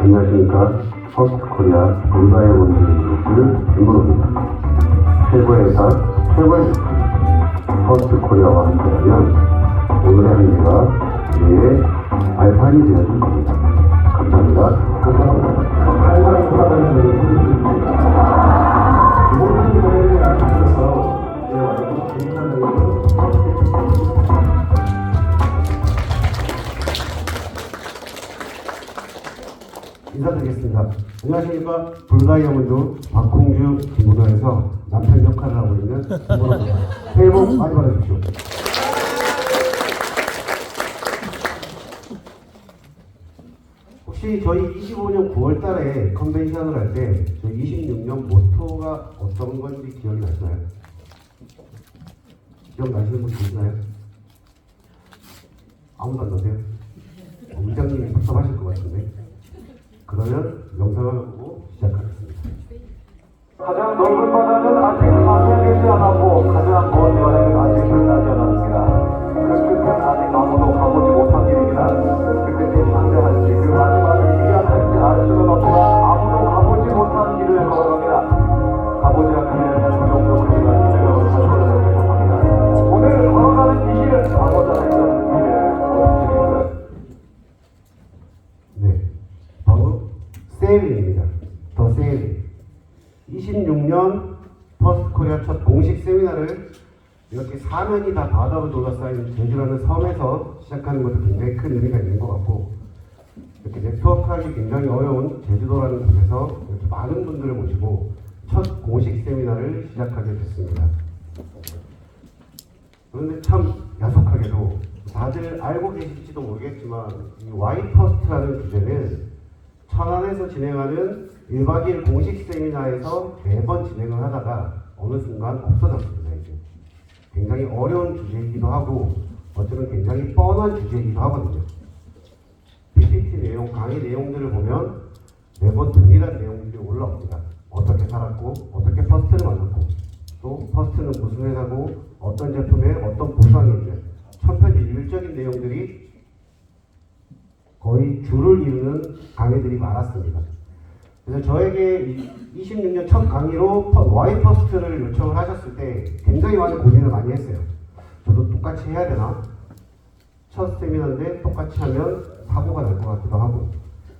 안녕하십니까. 퍼스트코리아 본사의 원팀을 김문호입니다. 최고의 달, 최고의 뉴스. 퍼스트코리아와 함께하면 오늘의 한계가 미래의 알판이 되어줄 겁니다. 감사합니다. 인사드리겠습니다. 안녕하십니까. 불가이아몬드 박홍주 김문호에서 남편 역할을 하고 있는 김문호입니다. 새해 복 많이 받으십시오. 혹시 저희 25년 9월 달에 컨벤션을 할 때 저희 26년 모토가 어떤 건지 기억이 나시나요? 기억나시는 분 계시나요? 아무도 안 나세요? 의장님이 답답하실 것 같은데. 그러면 영상을 보고 시작하겠습니다. 가장 넓은 바다는 아직 파괴되지 않았고 가장 먼 여행은 아직 끝나지 않았습니다. 그 끝은 아직 아무도 가보지 못한 길입니다. 그 끝이 상대할지 그 마지막이 미안할지 알 수는 없지만 아무도 가보지 못한 길을 걸어갑니다. 가보지 않은 길은 조금도 그리가 이제로 찾아오지 못합니다. 오늘 걸어가는 이 길은 가보자 했던 길을 어떻게 네, 바로 세일입니다. 더 세일. 26년 퍼스트코리아 첫 공식 세미나를 이렇게 사면이 다 바다로 둘러싸인 제주라는 섬에서 시작하는 것도 굉장히 큰 의미가 있는 것 같고, 이렇게 네트워크하기 굉장히 어려운 제주도라는 곳에서 이렇게 많은 분들을 모시고 첫 공식 세미나를 시작하게 됐습니다. 그런데 참 야속하게도 다들 알고 계실지도 모르겠지만 이 와이퍼스트라는 주제는 천안에서 진행하는 1박 2일 공식 세미나에서 매번 진행을 하다가 어느 순간 없어졌습니다. 이제 굉장히 어려운 주제이기도 하고 어쩌면 굉장히 뻔한 주제이기도 하거든요. PPT 내용, 강의 내용들을 보면 매번 동일한 내용들이 올라옵니다. 어떻게 살았고, 어떻게 퍼스트를 만났고, 또 퍼스트는 무슨 회사고, 어떤 제품에 어떤 보상이 있는 천편일률적인 내용들이 거의 줄을 이루는 강의들이 많았습니다. 그래서 저에게 26년 첫 강의로 와이퍼스트를 요청을 하셨을 때 굉장히 많은 고민을 많이 했어요. 저도 똑같이 해야 되나? 첫 세미나인데 똑같이 하면 사고가 날 것 같기도 하고.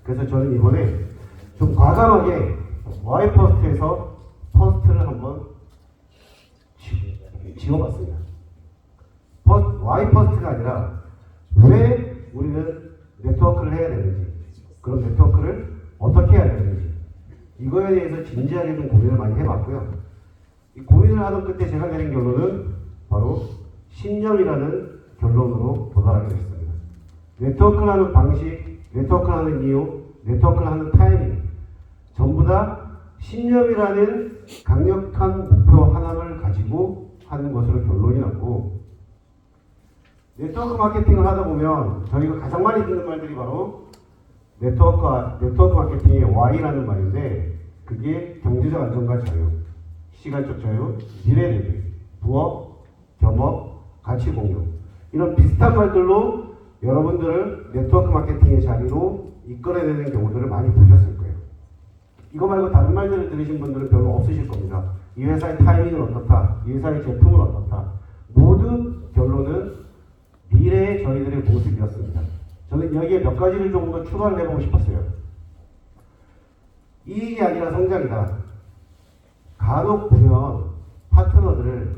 그래서 저는 이번에 좀 과감하게 와이퍼스트에서 퍼스트를 한번 지워봤습니다. 와이퍼스트가 아니라 왜 우리는 네트워크를 해야 되는지, 그런 네트워크를 어떻게 해야 되는지, 이거에 대해서 진지하게 좀 고민을 많이 해봤고요. 이 고민을 하던 끝에 제가 내린 결론은 바로 신념이라는 결론으로 도달하게 됐습니다. 네트워크를 하는 방식, 네트워크를 하는 이유, 네트워크를 하는 타이밍, 전부 다 신념이라는 강력한 목표 하나를 가지고 하는 것으로 결론이 났고, 네트워크 마케팅을 하다 보면 저희가 가장 많이 듣는 말들이 바로 네트워크 마케팅의 Y라는 말인데, 그게 경제적 안정과 자유, 시간적 자유, 미래 대비, 부업, 겸업, 가치 공유, 이런 비슷한 말들로 여러분들을 네트워크 마케팅의 자리로 이끌어내는 경우들을 많이 보셨을 거예요. 이거 말고 다른 말들을 들으신 분들은 별로 없으실 겁니다. 이 회사의 타이밍은 어떻다, 이 회사의 제품은 어떻다. 모두 결론은 미래의 저희들의 모습이었습니다. 저는 여기에 몇 가지를 조금 더 추가를 해보고 싶었어요. 이익이 아니라 성장이다. 간혹 보면 파트너들을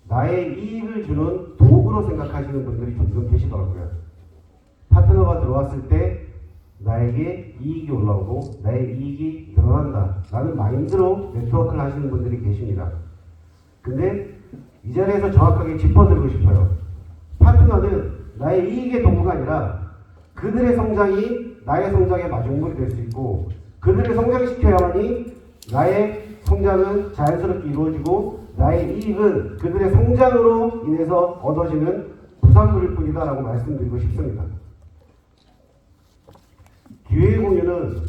나의 이익을 주는 도구로 생각하시는 분들이 종종 계시더라고요. 파트너가 들어왔을 때 나에게 이익이 올라오고 나의 이익이 늘어난다 라는 마인드로 네트워크를 하시는 분들이 계십니다. 근데 이 자리에서 정확하게 짚어드리고 싶어요. 파트너는 나의 이익의 도구가 아니라 그들의 성장이 나의 성장의 마중물이 될 수 있고, 그들을 성장시켜야만이 나의 성장은 자연스럽게 이루어지고 나의 이익은 그들의 성장으로 인해서 얻어지는 부산물일 뿐이다 라고 말씀드리고 싶습니다. 기회의 공유는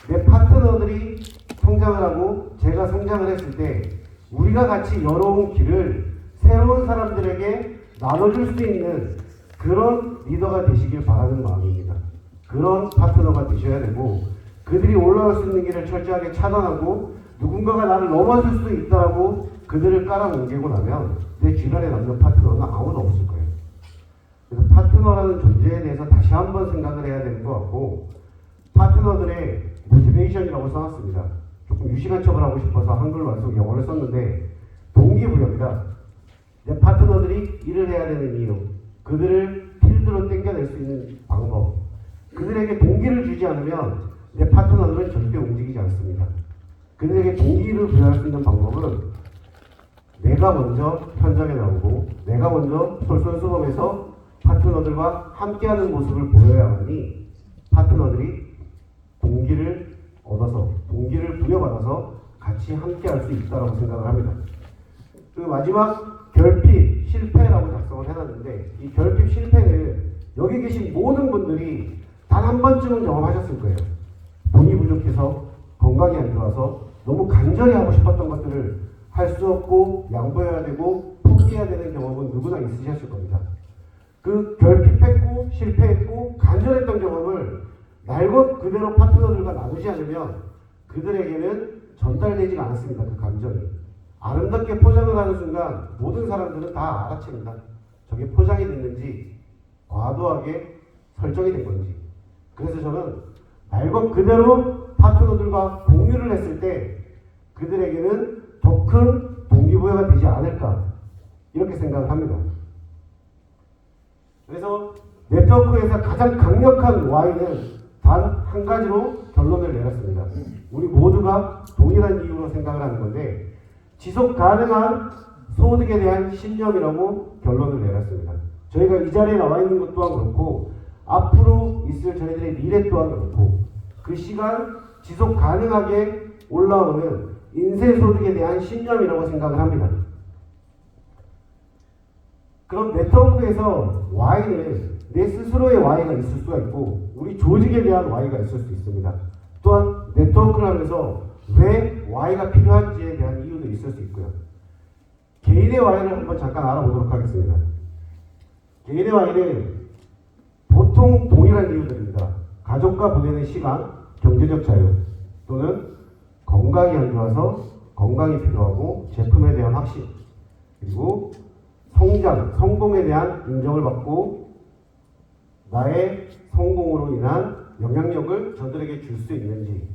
내 파트너들이 성장을 하고 제가 성장을 했을 때 우리가 같이 열어온 길을 새로운 사람들에게 나눠줄 수 있는 그런 리더가 되시길 바라는 마음입니다. 그런 파트너가 되셔야 되고, 그들이 올라올 수 있는 길을 철저하게 차단하고 누군가가 나를 넘어설 수도 있다라고 그들을 깔아뭉개고 나면 내 주변에 남는 파트너는 아무도 없을 거예요. 그래서 파트너라는 존재에 대해서 다시 한번 생각을 해야 되는 것 같고, 파트너들의 모티베이션이라고 써놨습니다. 조금 유식한 척을 하고 싶어서 한글로 안 쓰고 영어를 썼는데, 동기부여입니다. 내 파트너들이 일을 해야 되는 이유, 그들을 필드로 땡겨낼 수 있는 방법, 그들에게 동기를 주지 않으면 내 파트너들은 절대 움직이지 않습니다. 그들에게 동기를 부여할 수 있는 방법은 내가 먼저 현장에 나오고 내가 먼저 솔선수범해서 파트너들과 함께하는 모습을 보여야만이 파트너들이 동기를 얻어서, 동기를 부여받아서 같이 함께할 수 있다고 생각을 합니다. 그 마지막 결핍 실패라고 작성을 해놨는데, 이 결핍 실패는 여기 계신 모든 분들이 단 한 번쯤은 경험하셨을 거예요. 돈이 부족해서, 건강이 안 좋아서 너무 간절히 하고 싶었던 것들을 할 수 없고 양보해야 되고 포기해야 되는 경험은 누구나 있으셨을 겁니다. 그 결핍했고 실패했고 간절했던 경험을 날 것 그대로 파트너들과 나누지 않으면 그들에게는 전달되지가 않습니다. 그 감정이. 아름답게 포장을 하는 순간 모든 사람들은 다 알아챕니다. 저게 포장이 됐는지 과도하게 설정이 된 건지. 그래서 저는 날 것 그대로 파트너들과 공유를 했을 때 그들에게는 더 큰 동기부여가 되지 않을까, 이렇게 생각을 합니다. 그래서 네트워크에서 가장 강력한 Y는 단 한 가지로 결론을 내렸습니다. 우리 모두가 동일한 이유로 생각을 하는 건데, 지속 가능한 소득에 대한 신념이라고 결론을 내렸습니다. 저희가 이 자리에 나와 있는 것 또한 그렇고, 앞으로 있을 저희들의 미래 또한 그렇고, 그 시간 지속 가능하게 올라오는 인쇄소득에 대한 신념이라고 생각을 합니다. 그럼 네트워크에서 Y는 내 스스로의 Y가 있을 수가 있고, 우리 조직에 대한 Y가 있을 수 있습니다. 또한 네트워크를 하면서 왜 Y가 필요한지에 대한 이유도 있을 수 있고요. 개인의 Y를 한번 잠깐 알아보도록 하겠습니다. 개인의 Y는 보통 동일한 이유들입니다. 가족과 보내는 시간, 경제적 자유, 또는 건강이 안 좋아서 건강이 필요하고 제품에 대한 확신, 그리고 성장, 성공에 대한 인정을 받고 나의 성공으로 인한 영향력을 저들에게 줄 수 있는지,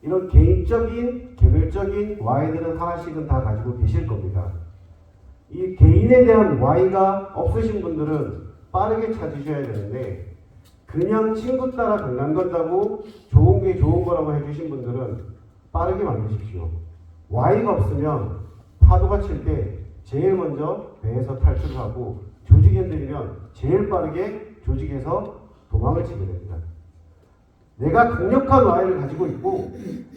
이런 개인적인, 개별적인 Y들은 하나씩은 다 가지고 계실 겁니다. 이 개인에 대한 Y가 없으신 분들은 빠르게 찾으셔야 되는데, 그냥 친구 따라 강남 간다고 좋은 게 좋은 거라고 해주신 분들은 빠르게 만드십시오. Y가 없으면 파도가 칠 때 제일 먼저 배에서 탈출을 하고, 조직에 흔들리면 제일 빠르게 조직에서 도망을 치게 됩니다. 내가 강력한 Y를 가지고 있고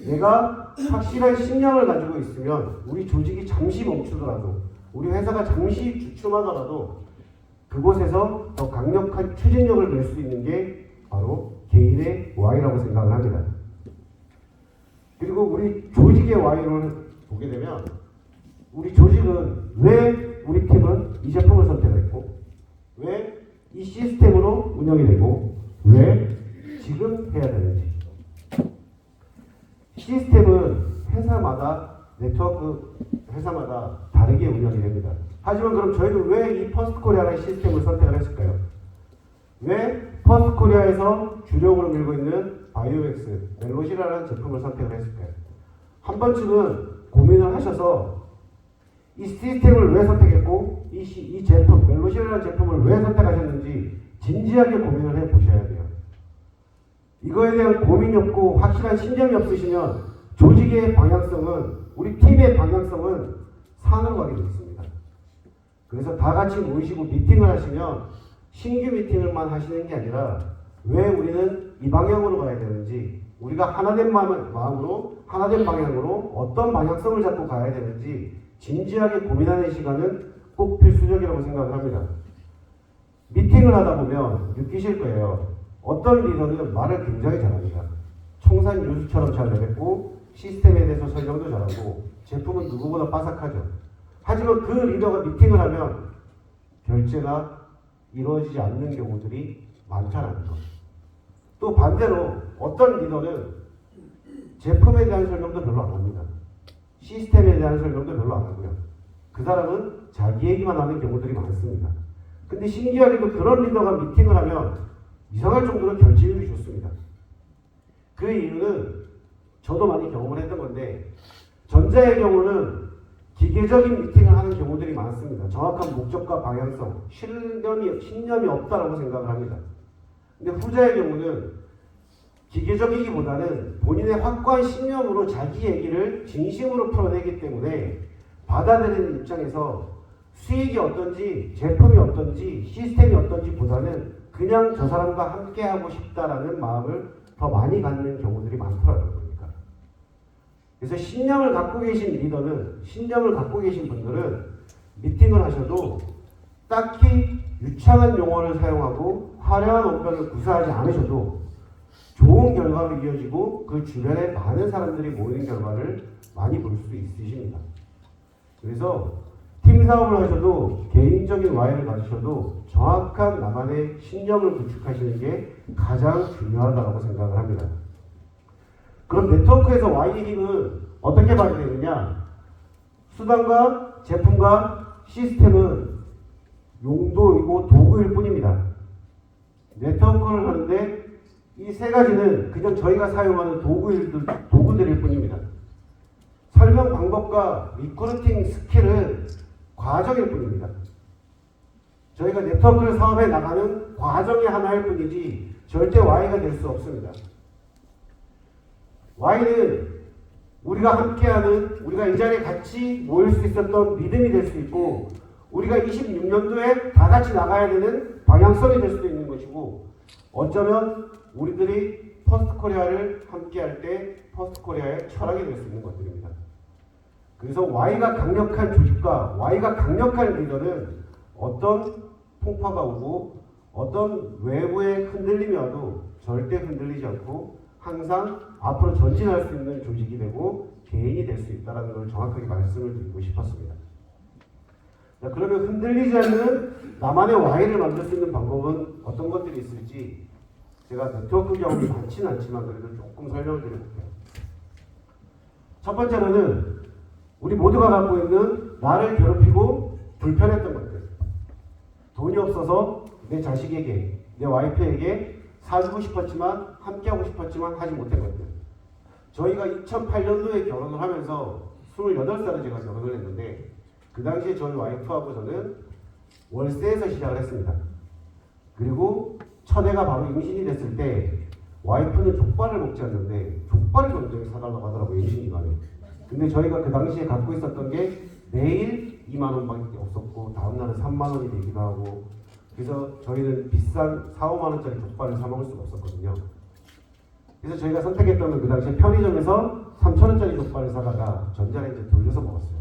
내가 확실한 신념을 가지고 있으면 우리 조직이 잠시 멈추더라도, 우리 회사가 잠시 주춤하더라도 그곳에서 더 강력한 추진력을 낼 수 있는 게 바로 개인의 Y라고 생각을 합니다. 그리고 우리 조직의 Y를 보게 되면, 우리 조직은 왜 우리 팀은 이 제품을 선택했고, 왜 이 시스템으로 운영이 되고, 왜 지금 해야 되는지. 시스템은 회사마다, 네트워크 회사마다 다르게 운영이 됩니다. 하지만 그럼 저희는 왜 이 퍼스트코리아라는 시스템을 선택을 했을까요? 왜 퍼스트코리아에서 주력으로 밀고 있는 바이오엑스, 멜로시라는 제품을 선택을 했을까요? 한 번쯤은 고민을 하셔서 이 시스템을 왜 선택했고, 이 제품, 멜로시라는 제품을 왜 선택하셨는지 진지하게 고민을 해보셔야 돼요. 이거에 대한 고민이 없고 확실한 신념이 없으시면 조직의 방향성은, 우리 팀의 방향성은 산으로 가게 되어 있습니다. 그래서 다 같이 모이시고 미팅을 하시면 신규 미팅을만 하시는 게 아니라 왜 우리는 이 방향으로 가야 되는지, 우리가 하나된 마음으로 하나된 방향으로 어떤 방향성을 잡고 가야 되는지 진지하게 고민하는 시간은 꼭 필수적이라고 생각을 합니다. 미팅을 하다 보면 느끼실 거예요. 어떤 리더는 말을 굉장히 잘합니다. 청산 유수처럼 잘 내뱉고 시스템에 대해서 설명도 잘하고 제품은 누구보다 빠삭하죠. 하지만 그 리더가 미팅을 하면 결제가 이루어지지 않는 경우들이 많다는 것. 또 또 반대로 어떤 리더는 제품에 대한 설명도 별로 안 합니다. 시스템에 대한 설명도 별로 안 하고요. 그 사람은 자기 얘기만 하는 경우들이 많습니다. 근데 신기하게도 그런 리더가 미팅을 하면 이상할 정도로 결집력이 좋습니다. 그 이유는 저도 많이 경험을 했던 건데, 전자의 경우는 기계적인 미팅을 하는 경우들이 많습니다. 정확한 목적과 방향성, 신념이 없다라고 생각을 합니다. 근데 후자의 경우는 기계적이기보다는 본인의 확고한 신념으로 자기 얘기를 진심으로 풀어내기 때문에 받아들이는 입장에서 수익이 어떤지, 제품이 어떤지, 시스템이 어떤지 보다는 그냥 저 사람과 함께 하고 싶다라는 마음을 더 많이 갖는 경우들이 많더라고요. 그러니까. 그래서 신념을 갖고 계신 리더는, 신념을 갖고 계신 분들은 미팅을 하셔도 딱히 유창한 용어를 사용하고 화려한 언변을 구사하지 않으셔도 좋은 결과로 이어지고 그 주변에 많은 사람들이 모이는 결과를 많이 볼 수 있으십니다. 그래서 팀 사업을 하셔도 개인적인 와이를 가지셔도 정확한 나만의 신념을 구축하시는 게 가장 중요하다고 생각을 합니다. 그럼 네트워크에서 Y의 힘은 어떻게 발휘되느냐? 수단과 제품과 시스템은 용도이고 도구일 뿐입니다. 네트워크를 하는데 이 세 가지는 그냥 저희가 사용하는 도구들일 뿐입니다. 설명 방법과 리크루팅 스킬은 과정일 뿐입니다. 저희가 네트워크를 사업에 나가는 과정의 하나일 뿐이지 절대 Y가 될 수 없습니다. Y는 우리가 함께하는, 우리가 이 자리에 같이 모일 수 있었던 믿음이 될 수 있고, 우리가 26년도에 다 같이 나가야 되는 방향성이 될 수도 있는 것이고, 어쩌면 우리들이 퍼스트코리아를 함께할 때 퍼스트코리아의 철학이 될 수 있는 것들입니다. 그래서 Y가 강력한 조직과 Y가 강력한 리더는 어떤 풍파가 오고 어떤 외부의 흔들림이 와도 절대 흔들리지 않고 항상 앞으로 전진할 수 있는 조직이 되고 개인이 될 수 있다는 걸 정확하게 말씀을 드리고 싶었습니다. 자, 그러면 흔들리지 않는 나만의 Y를 만들 수 있는 방법은 어떤 것들이 있을지 제가 네트워크 경험이 많지는 않지만 그래도 조금 설명을 드려볼게요. 첫 번째로는 우리 모두가 갖고 있는 나를 괴롭히고 불편했던 것들. 돈이 없어서 내 자식에게, 내 와이프에게 사주고 싶었지만, 함께하고 싶었지만 하지 못한 것들. 저희가 2008년도에 결혼을 하면서 28살에 제가 결혼을 했는데, 그 당시에 저희 와이프하고 저는 월세에서 시작을 했습니다. 그리고 첫애가 바로 임신이 됐을 때 와이프는 족발을 먹지 않는데 족발을 굉장히 사달라고 하더라고요. 임신 기간에. 근데 저희가 그 당시에 갖고 있었던 게 매일 2만 원밖에 없었고 다음날은 3만 원이 되기도 하고, 그래서 저희는 비싼 4, 5만 원짜리 족발을 사 먹을 수가 없었거든요. 그래서 저희가 선택했던 건 그 당시에 편의점에서 3천 원짜리 족발을 사다가 전자레인지에 돌려서 먹었어요.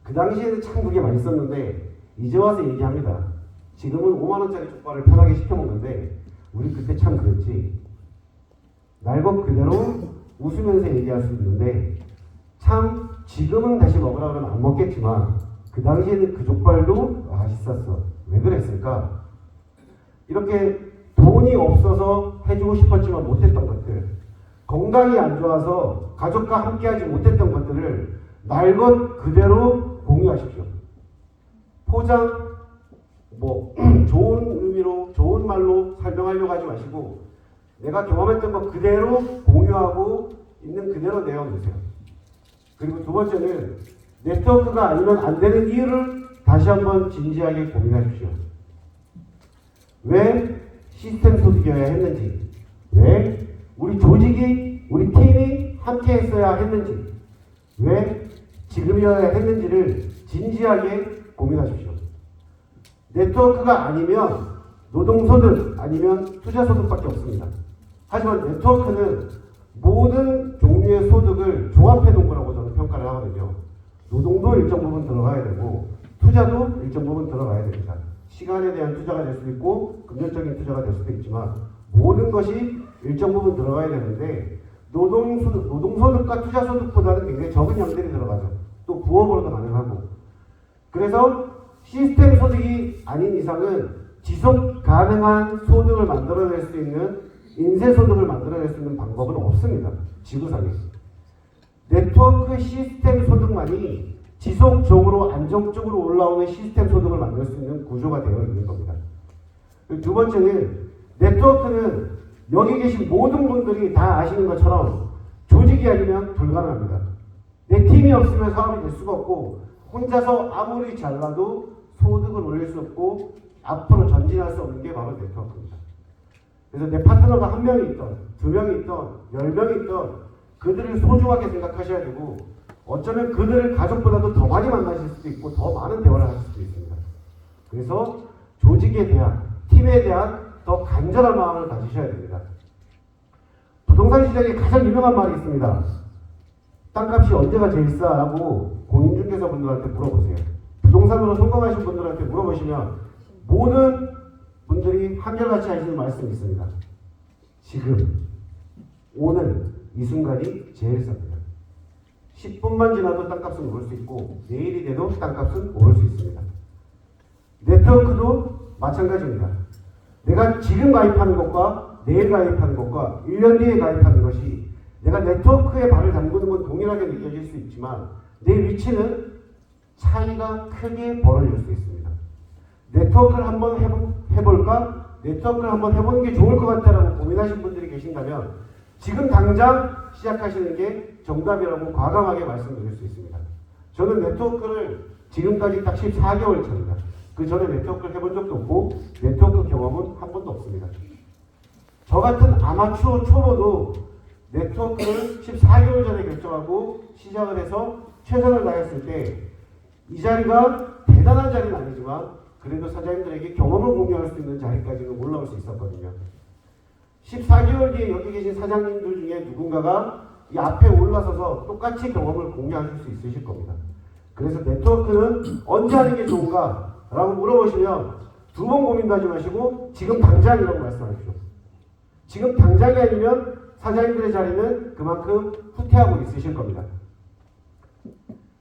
그 당시에는 참 그게 맛있었는데 이제 와서 얘기합니다. 지금은 5만 원짜리 족발을 편하게 시켜 먹는데 우리 그때 참 그랬지. 날 것 그대로 웃으면서 얘기할 수 있는데 참 지금은 다시 먹으라 그러면 안 먹겠지만 그 당시에는 그 족발도 맛있었어. 왜 그랬을까? 이렇게 돈이 없어서 해주고 싶었지만 못했던 것들, 건강이 안 좋아서 가족과 함께하지 못했던 것들을 날 것 그대로 공유하십시오. 포장, 좋은 의미로, 좋은 말로 설명하려고 하지 마시고 내가 경험했던 것 그대로 공유하고 있는 그대로 내어놓으세요. 그리고 두 번째는 네트워크가 아니면 안 되는 이유를 다시 한번 진지하게 고민하십시오. 왜 시스템 소득이어야 했는지, 왜 우리 조직이, 우리 팀이 함께 했어야 했는지, 왜 지금이어야 했는지를 진지하게 고민하십시오. 네트워크가 아니면 노동소득 아니면 투자소득밖에 없습니다. 하지만 네트워크는 모든 종류의 소득을 종합해 놓은 거라고 저는 평가를 하거든요. 노동도 일정 부분 들어가야 되고 투자도 일정 부분 들어가야 됩니다. 시간에 대한 투자가 될 수도 있고 금전적인 투자가 될 수도 있지만 모든 것이 일정 부분 들어가야 되는데 노동소득과 투자소득보다는 굉장히 적은 양들이 들어가죠. 또 부업으로도 가능하고. 그래서 시스템 소득이 아닌 이상은 지속 가능한 소득을 만들어낼 수 있는 인쇄소득을 만들어낼 수 있는 방법은 없습니다. 지구상에. 네트워크 시스템 소득만이 지속적으로 안정적으로 올라오는 시스템 소득을 만들 수 있는 구조가 되어 있는 겁니다. 두 번째는 네트워크는 여기 계신 모든 분들이 다 아시는 것처럼 조직이 아니면 불가능합니다. 내 팀이 없으면 사업이 될 수가 없고 혼자서 아무리 잘나도 소득을 올릴 수 없고 앞으로 전진할 수 없는 게 바로 네트워크입니다. 그래서 내 파트너가 한 명이 있던, 두 명이 있던, 10명이 있던 그들을 소중하게 생각하셔야 되고 어쩌면 그들을 가족보다도 더 많이 만나실 수도 있고 더 많은 대화를 하실 수도 있습니다. 그래서 조직에 대한, 팀에 대한 더 간절한 마음을 가지셔야 됩니다. 부동산 시장에 가장 유명한 말이 있습니다. 땅값이 언제가 제일 싸? 라고 공인중개사 분들한테 물어보세요. 부동산으로 성공하신 분들한테 물어보시면 모든 분들이 한결같이 하시는 말씀이 있습니다. 지금, 오늘, 이 순간이 제일 쌉니다. 10분만 지나도 땅값은 오를 수 있고 내일이 돼도 땅값은 오를 수 있습니다. 네트워크도 마찬가지입니다. 내가 지금 가입하는 것과 내일 가입하는 것과 1년 뒤에 가입하는 것이 내가 네트워크에 발을 담그는 건 동일하게 느껴질 수 있지만 내 위치는 차이가 크게 벌어질 수 있습니다. 네트워크를 한번 해볼까? 네트워크를 한번 해보는 게 좋을 것 같다라고 고민하신 분들이 계신다면 지금 당장 시작하시는 게 정답이라고 과감하게 말씀드릴 수 있습니다. 저는 네트워크를 지금까지 딱 14개월 차입니다. 그 전에 네트워크를 해본 적도 없고 네트워크 경험은 한 번도 없습니다. 저 같은 아마추어 초보도 네트워크를 14개월 전에 결정하고 시작을 해서 최선을 다했을 때 이 자리가 대단한 자리는 아니지만 그래도 사장님들에게 경험을 공유할 수 있는 자리까지는 올라올 수 있었거든요. 14개월 뒤에 여기 계신 사장님들 중에 누군가가 이 앞에 올라서서 똑같이 경험을 공유하실 수 있으실 겁니다. 그래서 네트워크는 언제 하는 게 좋은가? 라고 물어보시면 두 번 고민도 하지 마시고 지금 당장이라고 말씀하십시오. 지금 당장이 아니면 사장님들의 자리는 그만큼 후퇴하고 있으실 겁니다.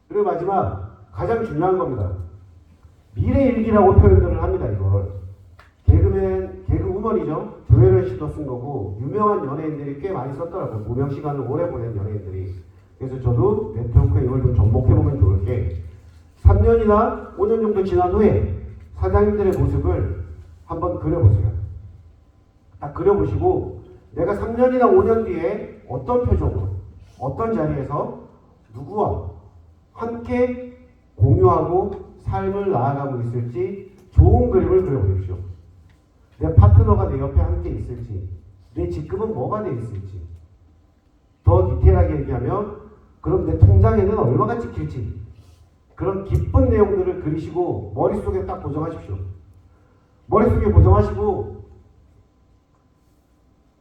그리고 마지막 가장 중요한 겁니다. 미래일기라고 표현들을 합니다. 이걸 개그우먼이죠. 조혜련 씨도 쓴 거고 유명한 연예인들이 꽤 많이 썼더라고요. 무명 시간을 오래 보낸 연예인들이. 그래서 저도 네트워크에 이걸 좀 접목해보면 좋을 게 3년이나 5년 정도 지난 후에 사장님들의 모습을 한번 그려보세요. 딱 그려보시고 내가 3년이나 5년 뒤에 어떤 표정으로 어떤 자리에서 누구와 함께 공유하고 삶을 나아가고 있을지 좋은 그림을 그려보십시오. 내 파트너가 내 옆에 함께 있을지, 내 직급은 뭐가 돼 있을지, 더 디테일하게 얘기하면 그럼 내 통장에는 얼마가 찍힐지, 그런 기쁜 내용들을 그리시고 머릿속에 딱 고정하십시오. 머릿속에 고정하시고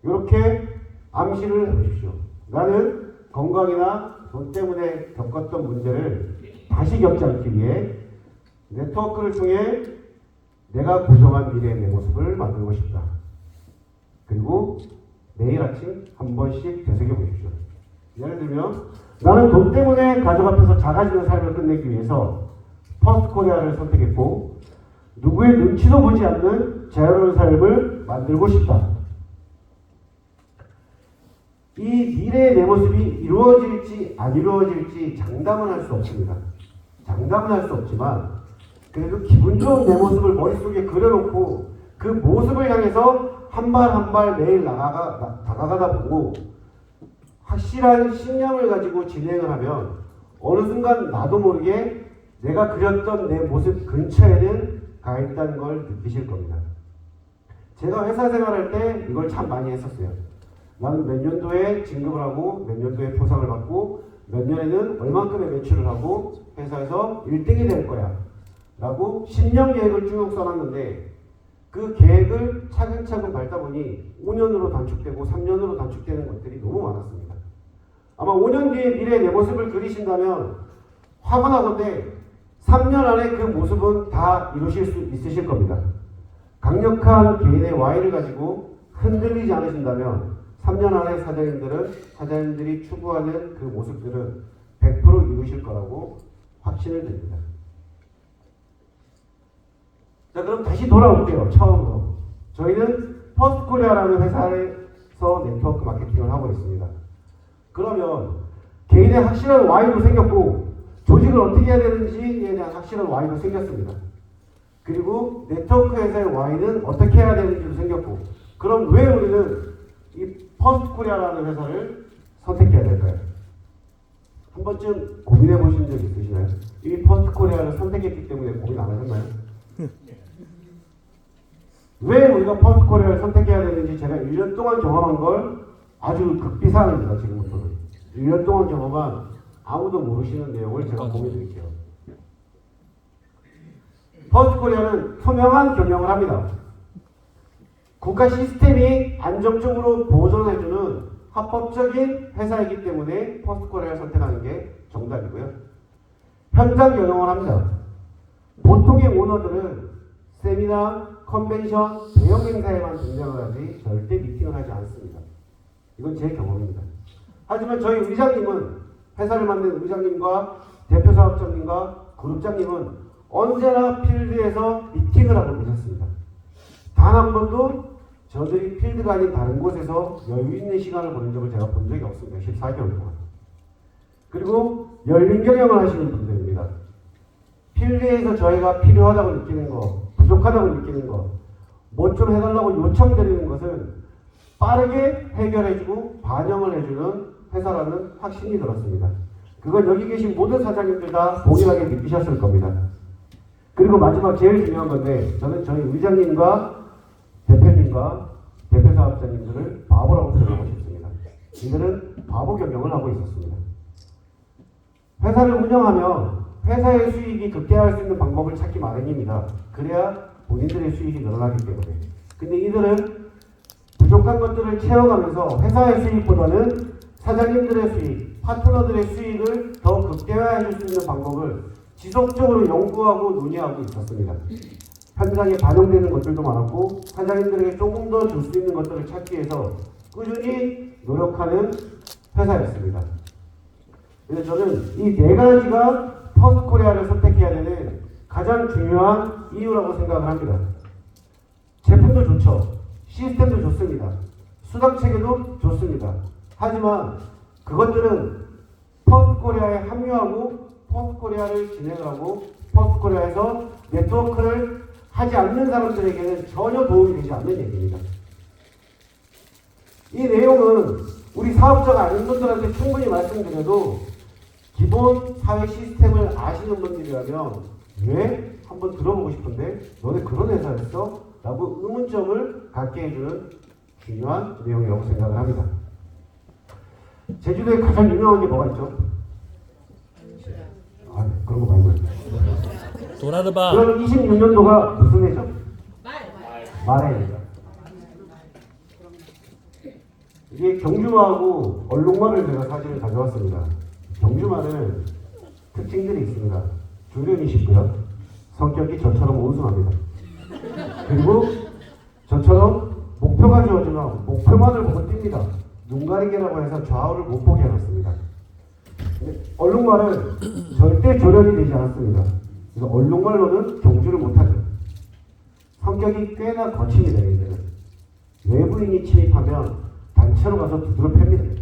이렇게 암시를 해보십시오. 나는 건강이나 돈 때문에 겪었던 문제를 다시 겪지 않기 위해 네트워크를 통해 내가 고정한 미래의 내 모습을 만들고 싶다. 그리고 매일 아침 한 번씩 되새겨 보십시오. 예를 들면 나는 돈 때문에 가족 앞에서 작아지는 삶을 끝내기 위해서 퍼스트코리아를 선택했고 누구의 눈치도 보지 않는 자유로운 삶을 만들고 싶다. 이 미래의 내 모습이 이루어질지 안 이루어질지 장담은 할 수 없습니다. 장담은 할 수 없지만 그래도 기분 좋은 내 모습을 머릿속에 그려놓고 그 모습을 향해서 한 발 한 발 매일 다가가다 보고 확실한 신념을 가지고 진행을 하면 어느 순간 나도 모르게 내가 그렸던 내 모습 근처에는 가 있다는 걸 느끼실 겁니다. 제가 회사 생활할 때 이걸 참 많이 했었어요. 나는 몇 년도에 진급을 하고 몇 년도에 포상을 받고 몇 년에는 얼만큼의 매출을 하고 회사에서 1등이 될 거야 라고 10년 계획을 쭉 써놨는데 그 계획을 차근차근 밟다 보니 5년으로 단축되고 3년으로 단축되는 것들이 너무 많았습니다. 아마 5년 뒤에 미래의 내 모습을 그리신다면 화가 나던데 3년 안에 그 모습은 다 이루실 수 있으실 겁니다. 강력한 개인의 Y를 가지고 흔들리지 않으신다면 3년 안에 사장님들이 추구하는 그 모습들은 100% 이루실 거라고 확신을 드립니다. 자, 그럼 다시 돌아올게요. 처음으로. 저희는 퍼스트코리아라는 회사의 네트워크 마케팅을 하고 있습니다. 그러면 개인의 확실한 Y도 생겼고 조직을 어떻게 해야 되는지에 대한 확실한 Y도 생겼습니다. 그리고 네트워크 회사의 Y는 어떻게 해야 되는지도 생겼고, 그럼 왜 우리는 이 퍼스트코리아라는 회사를 선택해야 될까요? 한 번쯤 고민해 보신 적 있으시나요? 이 퍼스트코리아를 선택했기 때문에 고민 안 하셨나요? 왜 우리가 퍼스트코리아를 선택해야 되는지 제가 1년 동안 경험한 걸 아주 극비사항입니다. 지금부터는 1년 동안 경험한 아무도 모르시는 내용을 제가 공유해 드릴게요. 퍼스트코리아는 투명한 경영을 합니다. 국가 시스템이 안정적으로 보존해주는 합법적인 회사이기 때문에 퍼스트코리아를 선택하는 게 정답이고요. 현장 경영을 합니다. 보통의 오너들은 세미나, 컨벤션, 대형 행사에만 등장을 하지 절대 미팅을 하지 않습니다. 이건 제 경험입니다. 하지만 저희 의장님은, 회사를 만든 의장님과 대표 사업장님과 그룹장님은 언제나 필드에서 미팅을 하고 계셨습니다. 단 한 번도 저들이 필드가 아닌 다른 곳에서 여유 있는 시간을 보낸 적을 제가 본 적이 없습니다. 14개월 동안. 그리고 열린 경영을 하시는 분들입니다. 필드에서 저희가 필요하다고 느끼는 거, 부족하다고 느끼는 거, 뭐 좀 해달라고 요청드리는 것은 빠르게 해결해주고 반영을 해주는 회사라는 확신이 들었습니다. 그건 여기 계신 모든 사장님들 다 동일하게 느끼셨을 겁니다. 그리고 마지막 제일 중요한 건데, 저는 저희 의장님과 대표님과 대표 사업자님들을 바보라고 표현하고 싶습니다. 이들은 바보 경영을 하고 있었습니다. 회사를 운영하면 회사의 수익이 극대화할 수 있는 방법을 찾기 마련입니다. 그래야 본인들의 수익이 늘어나기 때문에. 근데 이들은 부족한 것들을 채워가면서 회사의 수익보다는 사장님들의 수익, 파트너들의 수익을 더 극대화해 줄 수 있는 방법을 지속적으로 연구하고 논의하고 있었습니다. 현장에 반영되는 것들도 많았고 사장님들에게 조금 더 줄 수 있는 것들을 찾기 위해서 꾸준히 노력하는 회사였습니다. 그래서 저는 이 네 가지가 퍼스트코리아를 선택해야 되는 가장 중요한 이유라고 생각을 합니다. 제품도 좋죠. 시스템도 좋습니다. 수당체계도 좋습니다. 하지만 그것들은 퍼스트코리아에 합류하고 퍼스트코리아를 진행을 하고 퍼스트코리아에서 네트워크를 하지 않는 사람들에게는 전혀 도움이 되지 않는 얘기입니다. 이 내용은 우리 사업자가 아닌 분들한테 충분히 말씀드려도 기본 사회 시스템을 아시는 분들이라면 왜? 한번 들어보고 싶은데 너네 그런 회사였어? 라고 의문점을 갖게 해주는 중요한 내용이라고 생각을 합니다. 제주도에 가장 유명한 게 뭐가 있죠? 아, 그런 거 말고요. 도나드바. 그럼 26년도가 무슨 해죠? 말해입니다. 이게 경주마하고 얼룩말을 제가 사진을 가져왔습니다. 경주마는 특징들이 있습니다. 조련이 쉽고요. 성격이 저처럼 온순합니다. 그리고 저처럼 목표가 주어지면 목표만을 보고 뜁니다. 눈가리개라고 해서 좌우를 못 보게 해놨습니다. 얼룩말은 절대 조련이 되지 않았습니다. 그래서 얼룩말로는 경주를 못하죠. 성격이 꽤나 거칩니다. 얘들은 외부인이 침입하면 단체로 가서 두드러 팹니다.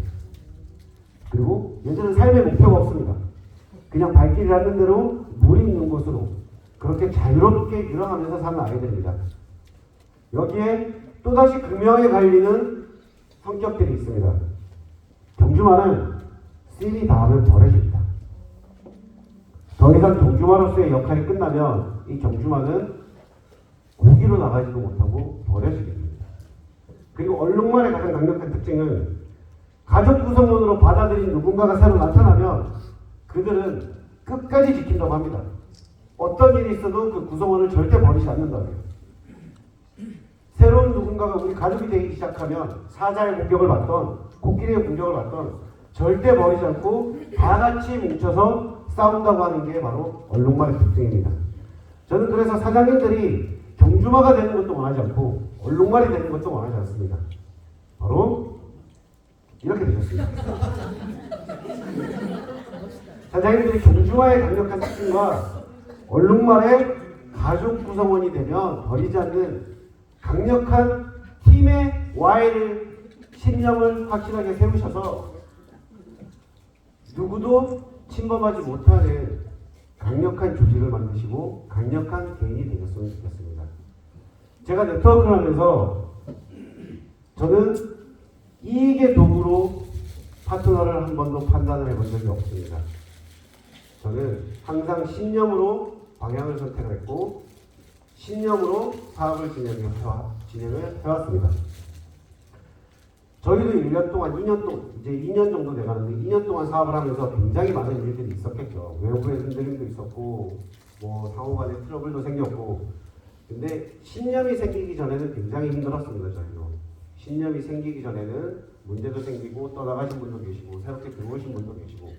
그리고 얘들은 삶의 목표가 없습니다. 그냥 발길이 닿는 대로 물이 있는 곳으로 그렇게 자유롭게 유랑하면서 사는 아이들입니다. 여기에 또다시 극명하게 갈리는 성격들이 있습니다. 경주마는 씰이 닿으면 버려집니다. 더 이상 경주마로서의 역할이 끝나면 이 경주마는 고기로 나가지도 못하고 버려지게 됩니다. 그리고 얼룩말의 가장 강력한 특징은 가족 구성원으로 받아들인 누군가가 새로 나타나면 그들은 끝까지 지킨다고 합니다. 어떤 일이 있어도 그 구성원을 절대 버리지 않는다고요. 새로운 누군가가 우리 가족이 되기 시작하면 사자의 공격을 받던 코끼리의 공격을 받던 절대 버리지 않고 다 같이 뭉쳐서 싸운다고 하는 게 바로 얼룩말의 특징입니다. 저는 그래서 사장님들이 경주마가 되는 것도 원하지 않고 얼룩말이 되는 것도 원하지 않습니다. 바로 이렇게 되셨습니다. 사장님들이 경주마의 강력한 특징과 얼룩말의 가족 구성원이 되면 버리지 않는 강력한 팀의 Y를 신념을 확실하게 세우셔서 누구도 침범하지 못하는 강력한 조직을 만드시고 강력한 개인이 되셨으면 좋겠습니다. 제가 네트워크를 하면서 저는 이익의 도구로 파트너를 한 번도 판단을 해본 적이 없습니다. 저는 항상 신념으로 방향을 선택했고 신념으로 사업을 진행을 해왔습니다. 저희도 1년 동안, 2년 동안, 이제 2년 정도 돼가는데 2년 동안 사업을 하면서 굉장히 많은 일들이 있었겠죠. 외부의 흔들림도 있었고 뭐 상호간의 트러블도 생겼고 근데 신념이 생기기 전에는 굉장히 힘들었습니다. 저희도. 신념이 생기기 전에는 문제도 생기고 떠나가신 분도 계시고 새롭게 들어오신 분도 계시고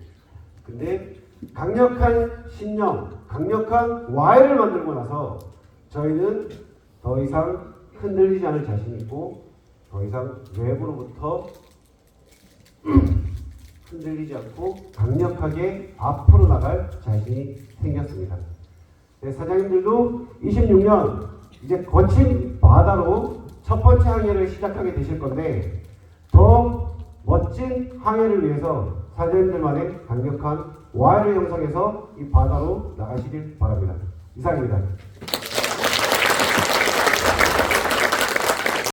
근데 강력한 신념, 강력한 Y를 만들고 나서 저희는 더 이상 흔들리지 않을 자신이 있고 더 이상 외부로부터 흔들리지 않고 강력하게 앞으로 나갈 자신이 생겼습니다. 네, 사장님들도 26년 이제 거친 바다로 첫 번째 항해를 시작하게 되실 건데 더 멋진 항해를 위해서 사장님들만의 강력한 Y를 형성해서 이 바다로 나가시길 바랍니다. 이상입니다.